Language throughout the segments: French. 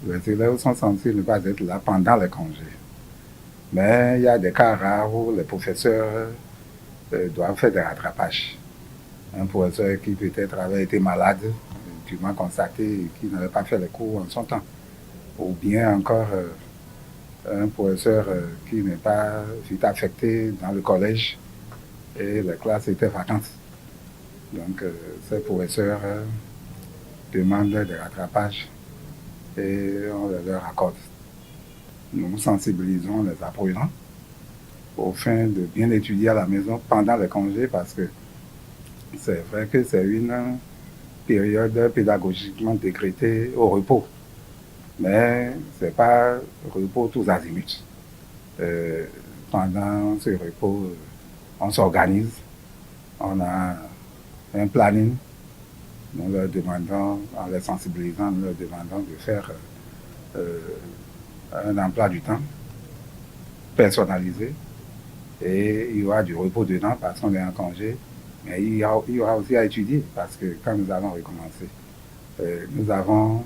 Les élèves sont censés ne pas être là pendant les congés. Mais il y a des cas rares où les professeurs doivent faire des rattrapages. Un professeur qui peut-être avait été malade, durement constaté, et qui n'avait pas fait les cours en son temps. Ou bien encore un professeur qui n'est pas fut affecté dans le collège et les classes étaient vacantes. Donc ces professeurs demandent des rattrapages et on les leur accorde. Nous sensibilisons les apprenants au fin de bien étudier à la maison pendant les congés parce que c'est vrai que c'est une période pédagogiquement décrétée au repos. Mais ce n'est pas repos tous azimuts. Pendant ce repos, on s'organise, on a un planning, nous leur demandons, en les sensibilisant, nous leur demandons de faire un emploi du temps personnalisé et il y aura du repos dedans parce qu'on est en congé, mais il y aura aussi à étudier parce que quand nous allons recommencer, nous avons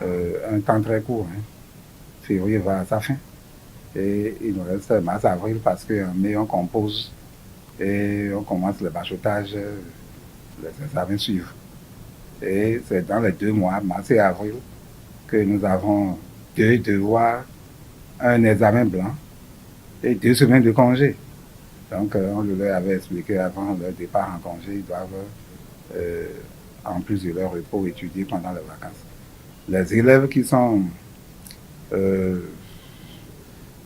un temps très court. Hein. Février va à sa fin. Et il nous reste mars-avril parce qu'en mai, on compose et on commence le bachotage, les examens suivent. Et c'est dans les 2 mois, mars et avril, que nous avons 2 devoirs, un examen blanc et 2 semaines de congé. Donc, on leur avait expliqué avant leur départ en congé, ils doivent, en plus de leur repos, étudier pendant les vacances. Les élèves qui sont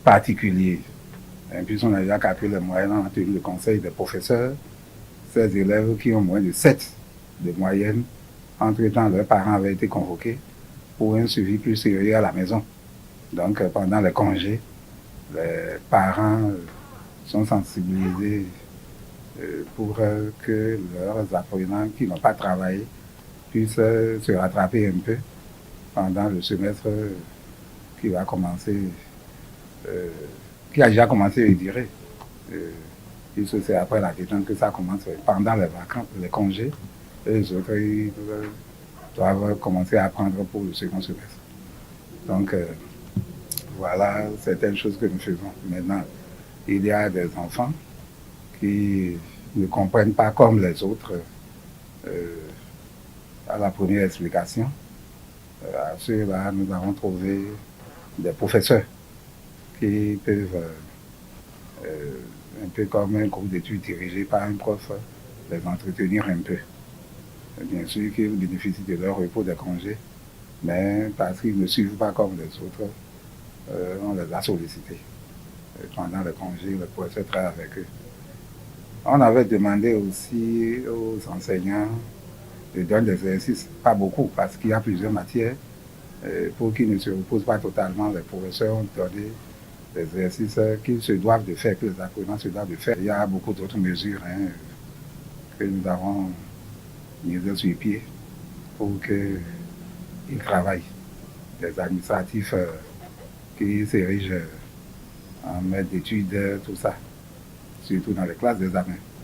particuliers, et puis on a déjà calculé les moyennes en tenu le conseil des professeurs, ces élèves qui ont moins de 7 de moyenne, entre-temps, leurs parents avaient été convoqués pour un suivi plus sérieux à la maison. Donc, pendant les congés, les parents sont sensibilisés pour que leurs apprenants qui n'ont pas travaillé puissent se rattraper un peu pendant le semestre qui va commencer, qui a déjà commencé, je dirais. Puisque c'est après la détente que ça commence, pendant les vacances, les congés, et les autres ils doivent commencer à apprendre pour le second semestre. Donc, voilà certaines choses que nous faisons. Maintenant, il y a des enfants qui ne comprennent pas comme les autres à la première explication. À ceux-là, nous avons trouvé des professeurs qui peuvent, un peu comme un groupe d'études dirigé par un prof, les entretenir un peu. Bien sûr qu'ils bénéficient de leur repos des congés, mais parce qu'ils ne suivent pas comme les autres, on les a sollicités. Et pendant les congés, le professeur travaille avec eux. On avait demandé aussi aux enseignants de donner des exercices, pas beaucoup, parce qu'il y a plusieurs matières, pour qu'ils ne se reposent pas totalement. Les professeurs ont donné des exercices qu'ils se doivent de faire, que les apprenants se doivent de faire. Il y a beaucoup d'autres mesures que nous avons mises sur pied pour qu'ils travaillent. Les administratifs qui s'érigent en maître d'études, tout ça, surtout dans les classes d'examen.